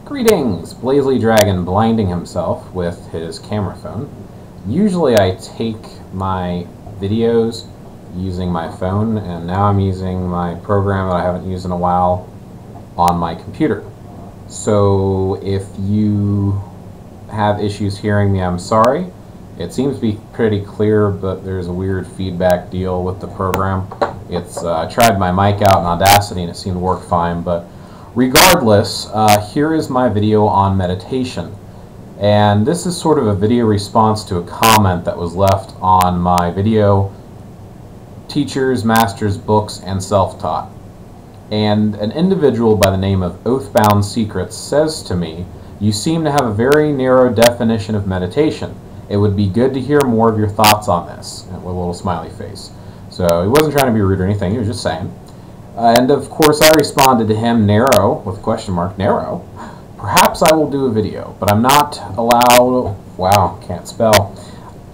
Greetings! BlazeLeeDragon blinding himself with his camera phone. Usually I take my videos using my phone, and now I'm using my program that I haven't used in a while on my computer. So if you have issues hearing me, I'm sorry. It seems to be pretty clear, but there's a weird feedback deal with the program. I tried my mic out in Audacity and it seemed to work fine, but regardless, here is my video on meditation. And this is sort of a video response to a comment that was left on my video, Teachers, Masters, Books, and Self-Taught. And an individual by the name of Oathbound Secrets says to me, "You seem to have a very narrow definition of meditation. It would be good to hear more of your thoughts on this," with a little smiley face. So he wasn't trying to be rude or anything, he was just saying. And of course I responded to him, narrow, with a question mark, narrow. Perhaps I will do a video, but I'm not allowed, wow, can't spell.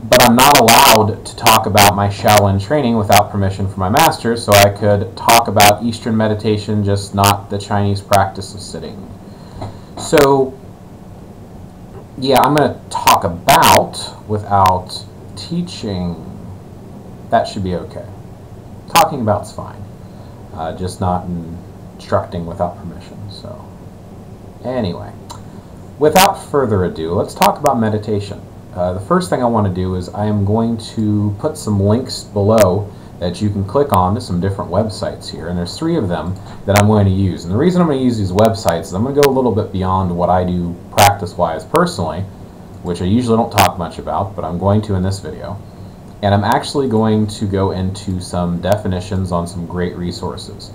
But I'm not allowed to talk about my Shaolin training without permission from my master, so I could talk about Eastern meditation, just not the Chinese practice of sitting. So, yeah, I'm going to talk about without teaching. That should be okay. Talking about's fine. Just not instructing without permission. So, anyway, without further ado, let's talk about meditation. The first thing I want to do is I am going to put some links below that you can click on to some different websites here, and there's 3 of them that I'm going to use. And the reason I'm going to use these websites is I'm going to go a little bit beyond what I do practice-wise personally, which I usually don't talk much about, but I'm going to in this video. And I'm actually going to go into some definitions on some great resources.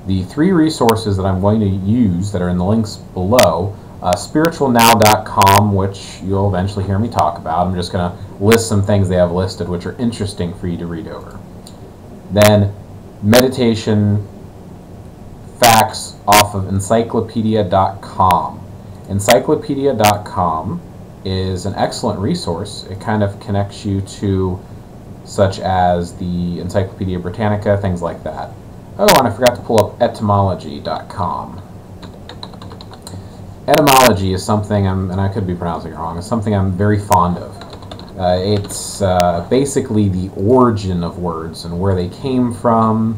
The 3 resources that I'm going to use that are in the links below, spiritualnow.com, which you'll eventually hear me talk about. I'm just going to list some things they have listed which are interesting for you to read over. Then meditation facts off of encyclopedia.com. Encyclopedia.com is an excellent resource. It kind of connects you to such as the Encyclopedia Britannica, things like that. Oh, and I forgot to pull up etymology.com. Etymology is something, and I could be pronouncing it wrong, it's something I'm very fond of. It's basically the origin of words and where they came from,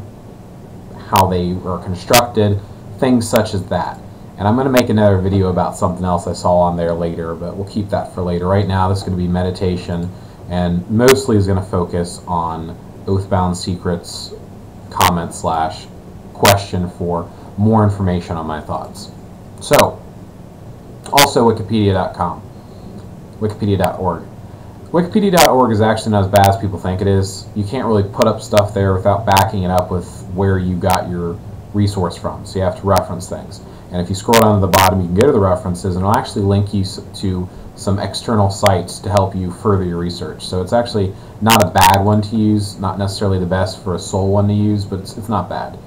how they are constructed, things such as that. And I'm going to make another video about something else I saw on there later, but we'll keep that for later. Right now, this is going to be meditation, and mostly is going to focus on Oathbound Secrets comment / question for more information on my thoughts. So, also Wikipedia.com, Wikipedia.org. Wikipedia.org is actually not as bad as people think it is. You can't really put up stuff there without backing it up with where you got your resource from, so you have to reference things. And if you scroll down to the bottom, you can go to the references, and it'll actually link you to some external sites to help you further your research. So it's actually not a bad one to use, not necessarily the best for a soul one to use, but it's not bad.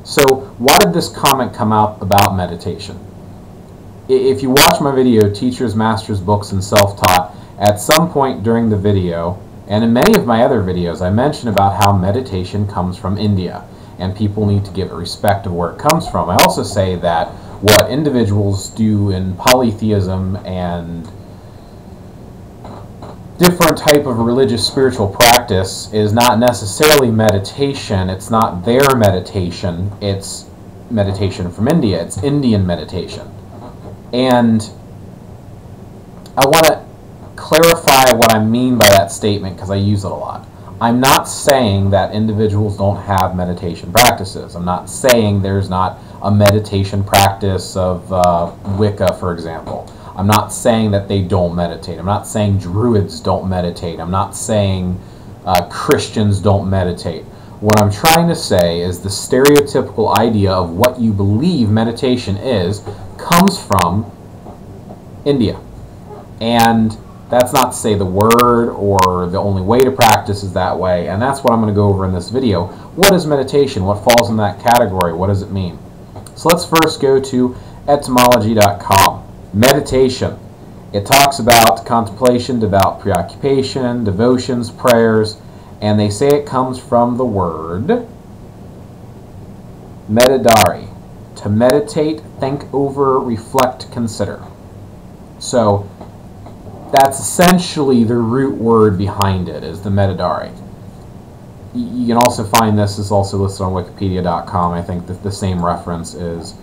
So why did this comment come out about meditation? If you watch my video, Teachers, Masters, Books, and Self-Taught, at some point during the video, and in many of my other videos, I mention about how meditation comes from India, and people need to give it respect of where it comes from. I also say that what individuals do in polytheism and different type of religious spiritual practice is not necessarily meditation. It's not their meditation. It's meditation from India. It's Indian meditation. And I want to clarify what I mean by that statement because I use it a lot. I'm not saying that individuals don't have meditation practices. I'm not saying there's not a meditation practice of Wicca, for example. I'm not saying that they don't meditate. I'm not saying Druids don't meditate. I'm not saying Christians don't meditate. What I'm trying to say is the stereotypical idea of what you believe meditation is comes from India. And that's not to say the word or the only way to practice is that way, and that's what I'm going to go over in this video. What is meditation? What falls in that category? What does it mean? So let's first go to etymology.com. Meditation. It talks about contemplation, devout preoccupation, devotions, prayers, and they say it comes from the word meditare. To meditate, think over, reflect, consider. So that's essentially the root word behind it, is the meditare. You can also find this is also listed on wikipedia.com. I think that the same reference is,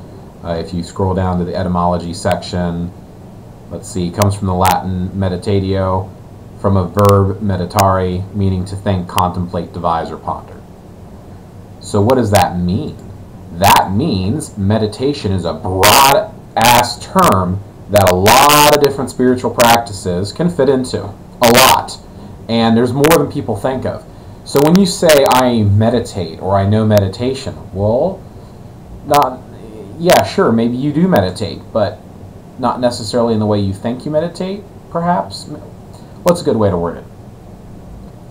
if you scroll down to the etymology section, let's see, it comes from the Latin meditatio, from a verb meditare, meaning to think, contemplate, devise, or ponder. So what does that mean? That means meditation is a broad-ass term that a lot of different spiritual practices can fit into. A lot. And there's more than people think of. So when you say, I meditate, or I know meditation, well, yeah, sure, maybe you do meditate, but not necessarily in the way you think you meditate, perhaps? What's a good way to word it?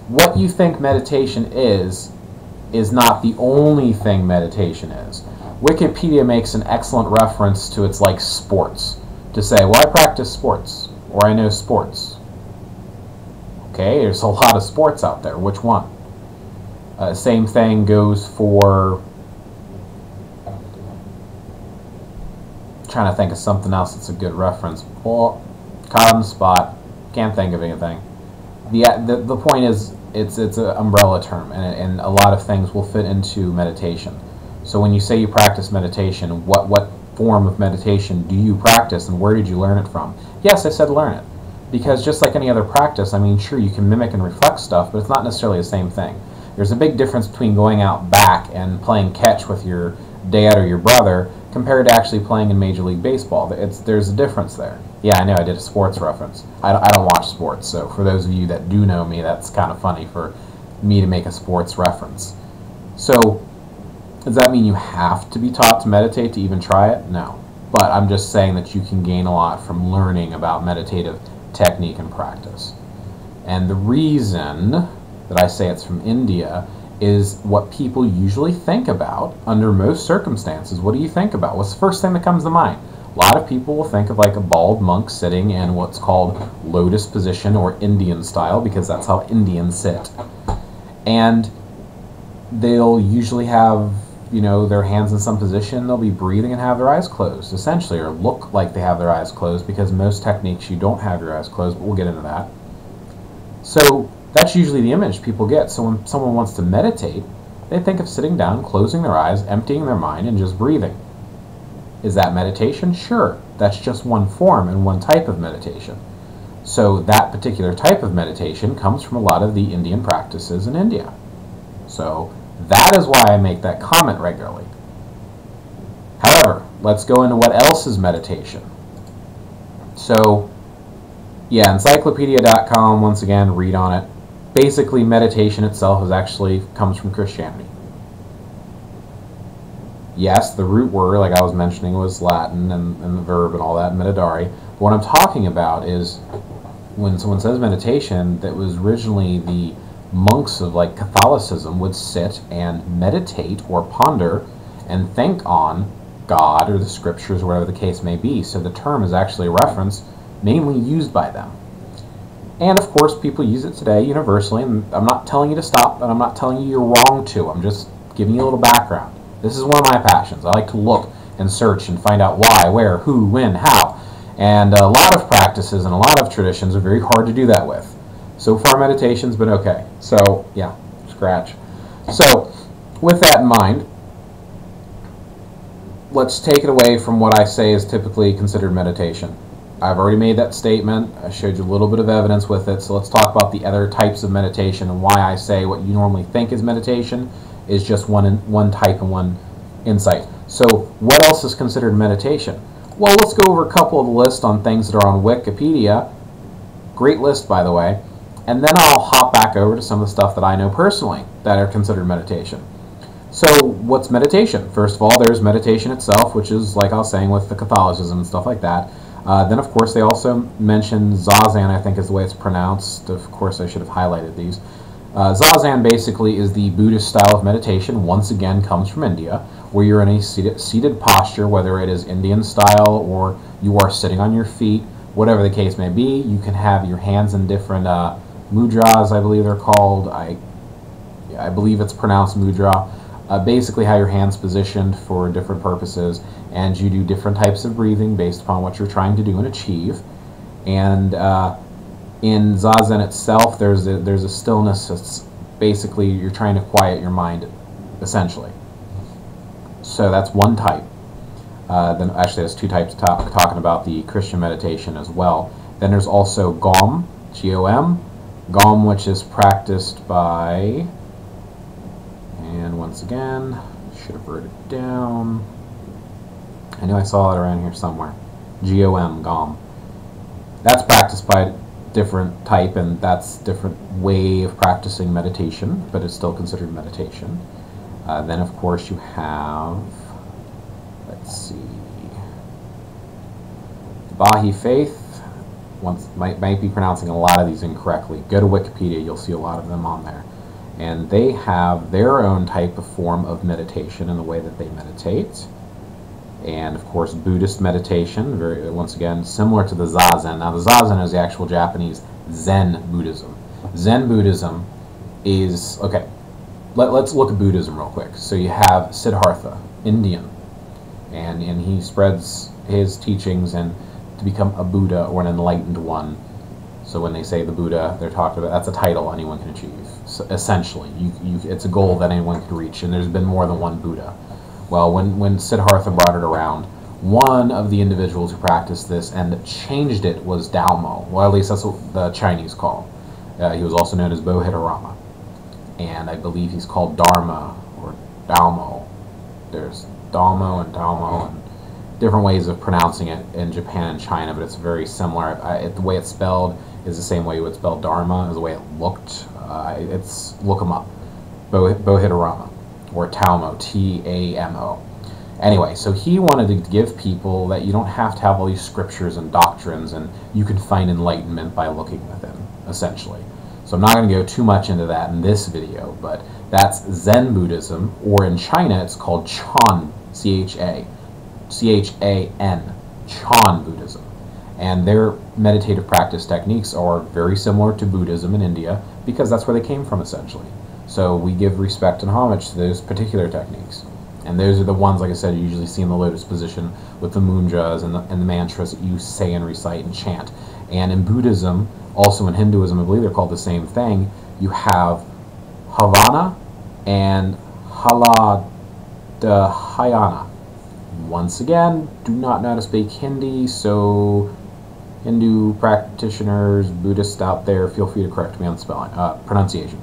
What you think meditation is not the only thing meditation is. Wikipedia makes an excellent reference to it's like sports. To say, well, I practice sports, or I know sports. Okay, there's a lot of sports out there. Which one? Same thing goes for, trying to think of something else that's a good reference. Well, caught on the spot, can't think of anything. The point is, it's an umbrella term, and a lot of things will fit into meditation. So when you say you practice meditation, what form of meditation do you practice, and where did you learn it from? Yes, I said learn it, because just like any other practice, I mean, sure, you can mimic and reflect stuff, but it's not necessarily the same thing. There's a big difference between going out back and playing catch with your dad or your brother compared to actually playing in Major League Baseball. There's a difference there. Yeah, I know, I did a sports reference. I don't watch sports, so for those of you that do know me, that's kind of funny for me to make a sports reference. So, does that mean you have to be taught to meditate to even try it? No. But I'm just saying that you can gain a lot from learning about meditative technique and practice. And the reason that I say it's from India is what people usually think about under most circumstances. What do you think about? What's the first thing that comes to mind? A lot of people will think of like a bald monk sitting in what's called lotus position, or Indian style, because that's how Indians sit. And they'll usually have, their hands in some position. They'll be breathing and have their eyes closed, essentially, or look like they have their eyes closed, because most techniques you don't have your eyes closed, but we'll get into that. So that's usually the image people get. So when someone wants to meditate, they think of sitting down, closing their eyes, emptying their mind, and just breathing. Is that meditation? Sure. That's just one form and one type of meditation. So that particular type of meditation comes from a lot of the Indian practices in India. So that is why I make that comment regularly. However, let's go into what else is meditation. So, yeah, encyclopedia.com, once again, read on it. Basically, meditation itself comes from Christianity. Yes, the root word, like I was mentioning, was Latin, and the verb and all that, meditare. But what I'm talking about is when someone says meditation, that was originally the monks of like Catholicism would sit and meditate or ponder and think on God or the scriptures or whatever the case may be. So the term is actually a reference mainly used by them. And of course people use it today universally, and I'm not telling you to stop, and I'm not telling you you're wrong to. I'm just giving you a little background. This is one of my passions. I like to look and search and find out why, where, who, when, how. And a lot of practices and a lot of traditions are very hard to do that with. So far meditation's been okay. So yeah, scratch. So with that in mind, let's take it away from what I say is typically considered meditation. I've already made that statement. I showed you a little bit of evidence with it. So let's talk about the other types of meditation and why I say what you normally think is meditation is just one type and one insight. So what else is considered meditation? Well, let's go over a couple of the lists on things that are on Wikipedia. Great list, by the way. And then I'll hop back over to some of the stuff that I know personally that are considered meditation. So what's meditation? First of all, there's meditation itself, which is, like I was saying, with the Catholicism and stuff like that. Then, of course, they also mention Zazen, I think is the way it's pronounced. Of course, I should have highlighted these. Zazen basically is the Buddhist style of meditation, once again comes from India, where you're in a seated posture, whether it is Indian style or you are sitting on your feet, whatever the case may be. You can have your hands in different mudras, I believe they're called. I believe it's pronounced mudra. basically how your hand's positioned for different purposes, and you do different types of breathing based upon what you're trying to do and achieve. And in Zazen itself, there's a stillness that's basically you're trying to quiet your mind, essentially. So that's one type. Then actually there's two types talking about the Christian meditation as well. Then there's also GOM, G-O-M, GOM, which is practiced by, and once again, should have wrote it down. I knew I saw it around here somewhere. G-O-M, GOM. That's practiced by a different type, and that's a different way of practicing meditation, but it's still considered meditation. Then, of course, you have, let's see, the Baha'i Faith. Might be pronouncing a lot of these incorrectly. Go to Wikipedia, you'll see a lot of them on there. And they have their own type of form of meditation in the way that they meditate. And of course, Buddhist meditation, once again, similar to the Zazen. Now, the Zazen is the actual Japanese Zen Buddhism. Zen Buddhism is, okay, let's look at Buddhism real quick. So you have Siddhartha, Indian, and he spreads his teachings and to become a Buddha or an enlightened one. So when they say the Buddha, they're talking about, that's a title anyone can achieve. So essentially, it's a goal that anyone can reach, and there's been more than one Buddha. Well, when Siddhartha brought it around, one of the individuals who practiced this and changed it was Dalmo. Well, at least that's what the Chinese call. He was also known as Bodhidharma. And I believe he's called Dharma or Dalmo. There's Dalmo and Dalmo and different ways of pronouncing it in Japan and China, but it's very similar. The way it's spelled is the same way you would spell Dharma, is the way it looked. Look them up. Bodhidharma, or Talmo, T-A-M-O. Anyway, so he wanted to give people that you don't have to have all these scriptures and doctrines, and you can find enlightenment by looking within, essentially. So I'm not going to go too much into that in this video, but that's Zen Buddhism, or in China it's called Chan, C-H-A. C-H-A-N, Chan Buddhism. And their meditative practice techniques are very similar to Buddhism in India because that's where they came from, essentially. So we give respect and homage to those particular techniques. And those are the ones, like I said, you usually see in the lotus position with the mudras and the mantras that you say and recite and chant. And in Buddhism, also in Hinduism, I believe they're called the same thing, you have Havana and Haladhyana. Once again, do not know how to speak Hindi, so Hindu practitioners, Buddhists out there, feel free to correct me on spelling, pronunciation.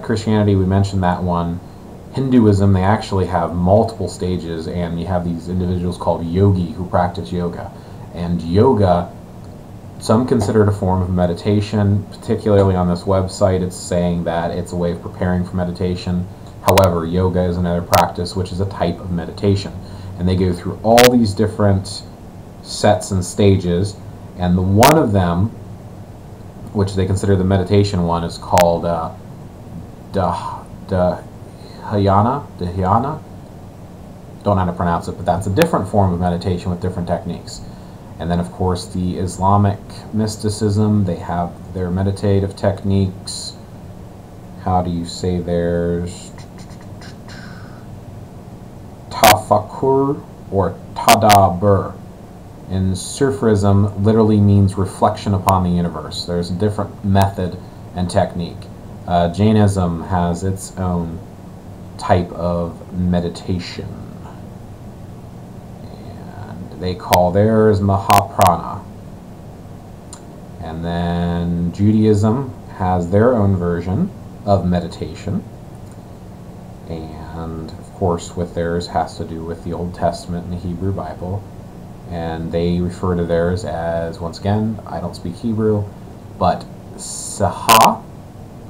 Christianity, we mentioned that one. Hinduism, they actually have multiple stages, and you have these individuals called yogi who practice yoga. And yoga, some consider it a form of meditation, particularly on this website. It's saying that it's a way of preparing for meditation. However, yoga is another practice which is a type of meditation. And they go through all these different sets and stages, and the one of them, which they consider the meditation one, is called Dhyana. Don't know how to pronounce it, but that's a different form of meditation with different techniques. And then, of course, the Islamic mysticism, they have their meditative techniques. How do you say theirs? Tafakkur or Tadabbur. And Sufism literally means reflection upon the universe. There's a different method and technique. Jainism has its own type of meditation. And they call theirs Mahaprana. And then Judaism has their own version of meditation. And of course, with theirs has to do with the Old Testament and the Hebrew Bible. And they refer to theirs as, once again, I don't speak Hebrew, but Saha,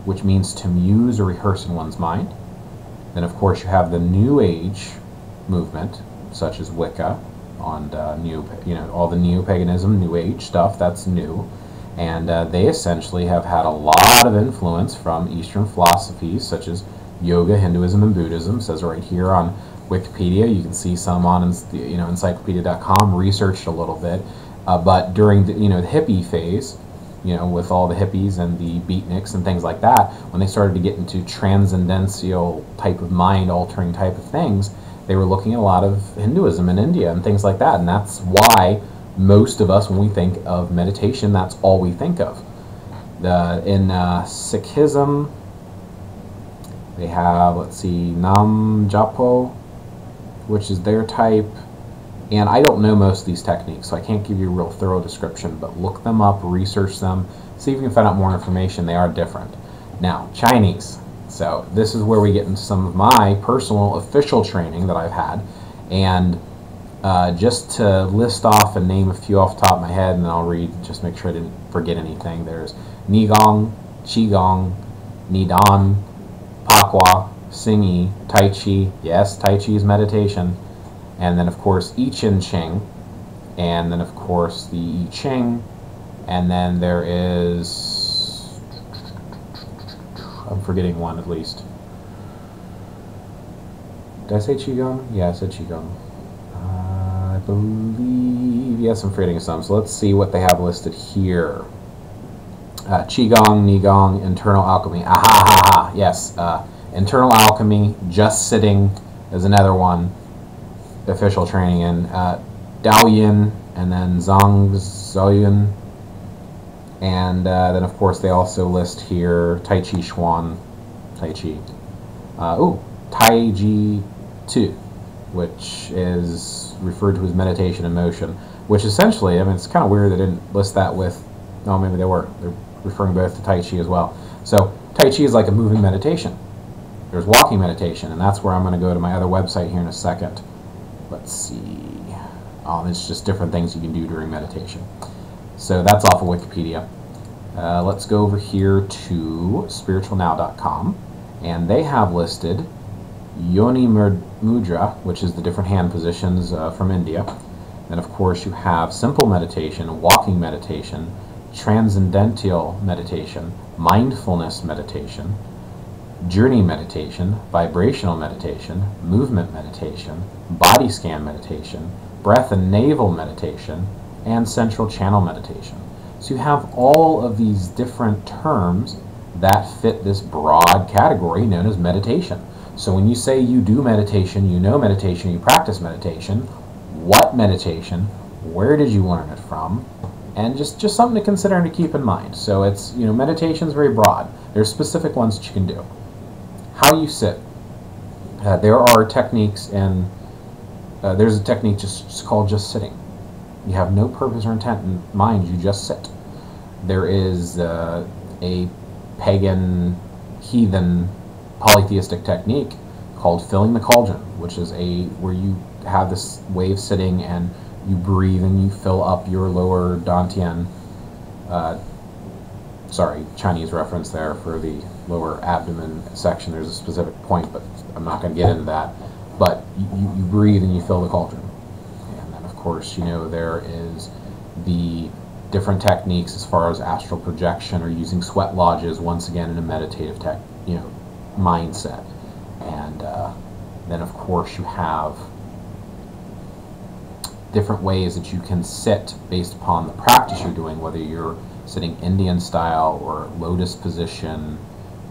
which means to muse or rehearse in one's mind. Then, of course, you have the New Age movement, such as Wicca, and all the neo-paganism, New Age stuff, that's new. And they essentially have had a lot of influence from Eastern philosophies, such as yoga, Hinduism, and Buddhism. It says right here on Wikipedia. You can see some on encyclopedia.com, researched a little bit. But during the hippie phase, you know, with all the hippies and the beatniks and things like that, when they started to get into transcendental type of mind-altering type of things, they were looking at a lot of Hinduism in India and things like that, and that's why most of us, when we think of meditation, that's all we think of. In Sikhism, they have, let's see, Nam Japo, which is their type. And I don't know most of these techniques, so I can't give you a real thorough description, but look them up, research them, see if you can find out more information. They are different. Now, Chinese. So this is where we get into some of my personal official training that I've had. And just to list off and name a few off the top of my head, and then I'll read, just make sure I didn't forget anything. There's Nigong, Qigong, Nidan, Pakwa, Xingyi, Tai Chi. Yes, Tai Chi is meditation. And then, of course, I Ching Ching. And then, of course, the I Ching. And then there is... I'm forgetting one, at least. Did I say Qigong? Yeah, I said Qigong. I believe... Yes, I'm forgetting some. So let's see what they have listed here. Qigong, Nigong, Internal Alchemy. Aha, ha, ha. Yes. Internal Alchemy, Just Sitting is another one. Official training in Daoyin, and then Zhangzhuan, and then of course they also list here Tai Chi Chuan, Tai Chi, Tai Chi 2, which is referred to as meditation in motion, which essentially, I mean, it's kind of weird they didn't list that with, no, maybe they were, they're referring both to Tai Chi as well. So Tai Chi is like a moving meditation. There's walking meditation, and that's where I'm going to go to my other website here in a second. Let's see. Oh, it's just different things you can do during meditation. So that's off of Wikipedia. Let's go over here to spiritualnow.com, and they have listed Yoni Mudra, which is the different hand positions from India. Then, of course, you have simple meditation, walking meditation, transcendental meditation, mindfulness meditation, journey meditation, vibrational meditation, movement meditation, body scan meditation, breath and navel meditation, and central channel meditation. So you have all of these different terms that fit this broad category known as meditation. So when you say you do meditation, you know meditation, you practice meditation, what meditation, where did you learn it from, and just something to consider and to keep in mind. So it's, you know, meditation is very broad. There's specific ones that you can do. How you sit. There are techniques, and there's a technique just called just sitting. You have no purpose or intent in mind, you just sit. There is a pagan, heathen, polytheistic technique called filling the cauldron, which is where you have this way of sitting and you breathe and you fill up your lower dantian. Sorry, Chinese reference there for the lower abdomen section. There's a specific point, but I'm not going to get into that. But you breathe and you fill the cauldron. And then, of course, you know, there is the different techniques as far as astral projection or using sweat lodges, once again in a meditative mindset. And then, of course, you have different ways that you can sit based upon the practice you're doing, whether you're sitting Indian style or lotus position,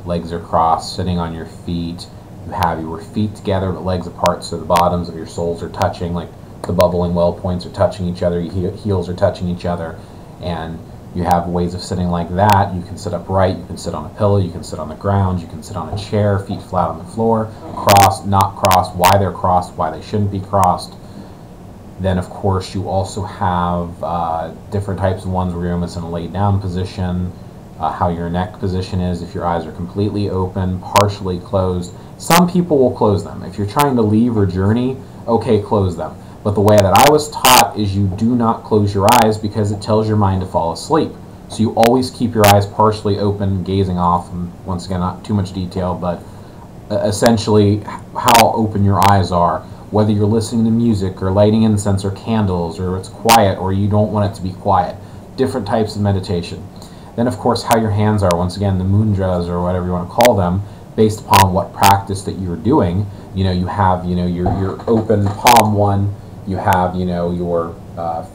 legs are crossed, sitting on your feet. You have your feet together but legs apart, so the bottoms of your soles are touching, like the bubbling well points are touching each other, your heels are touching each other, and you have ways of sitting like that. You can sit upright, you can sit on a pillow, you can sit on the ground, you can sit on a chair, feet flat on the floor, crossed, not crossed, why they're crossed, why they shouldn't be crossed. Then, of course, you also have different types of ones where you're almost in a laid down position, how your neck position is, if your eyes are completely open, partially closed. Some people will close them. If you're trying to leave or journey, okay, close them. But the way that I was taught is you do not close your eyes because it tells your mind to fall asleep. So you always keep your eyes partially open, gazing off, and once again, not too much detail, but essentially how open your eyes are. Whether you're listening to music or lighting incense or candles, or it's quiet or you don't want it to be quiet. Different types of meditation. Then, of course, how your hands are. Once again, the mudras, or whatever you want to call them, based upon what practice that you're doing. You know, you have, you know, your open palm one. You have, you know, your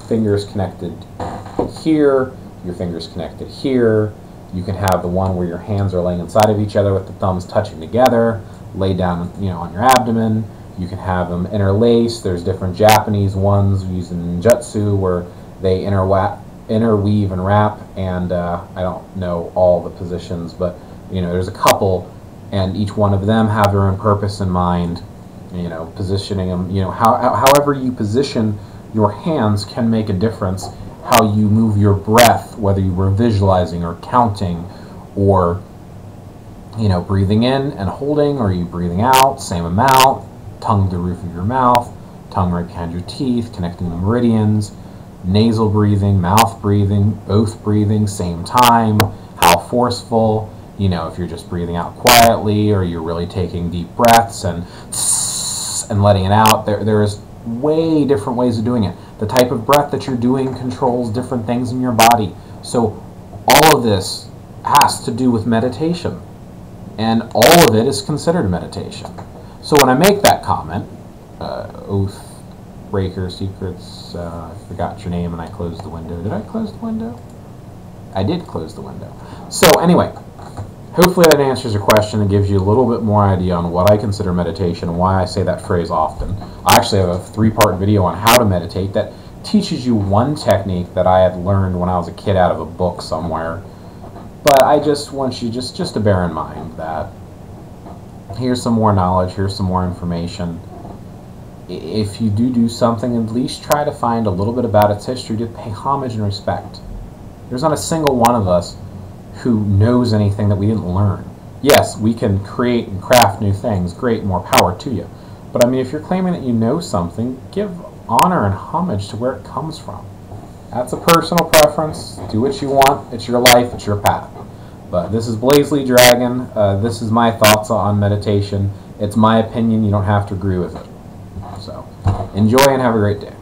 fingers connected here. your fingers connected here. You can have the one where your hands are laying inside of each other with the thumbs touching together, laid down, on your abdomen. You can have them interlaced. There's different Japanese ones used in ninjutsu where they interweave and wrap, and I don't know all the positions, but there's a couple, and each one of them have their own purpose in mind. Positioning them, however you position your hands can make a difference. How you move your breath, whether you were visualizing or counting, or breathing in and holding, or you breathing out, same amount, tongue to the roof of your mouth, tongue right behind your teeth, connecting the meridians, nasal breathing, mouth breathing, both breathing, same time, how forceful, if you're just breathing out quietly, or you're really taking deep breaths and letting it out. There's way different ways of doing it. The type of breath that you're doing controls different things in your body. So all of this has to do with meditation, and all of it is considered meditation. So when I make that comment, Oath Breaker Secrets, I forgot your name and I closed the window. Did I close the window? I did close the window. So anyway, hopefully that answers your question and gives you a little bit more idea on what I consider meditation and why I say that phrase often. I actually have a 3-part video on how to meditate that teaches you one technique that I had learned when I was a kid out of a book somewhere. But I just want you just to bear in mind that here's some more knowledge, here's some more information. If you do something, at least try to find a little bit about its history to pay homage and respect. There's not a single one of us who knows anything that we didn't learn. Yes, we can create and craft new things. Great, more power to you. But I mean, if you're claiming that you know something, give honor and homage to where it comes from. That's a personal preference. Do what you want. It's your life. It's your path. But this is BlazeLeeDragon. This is my thoughts on meditation. It's my opinion. You don't have to agree with it. So enjoy and have a great day.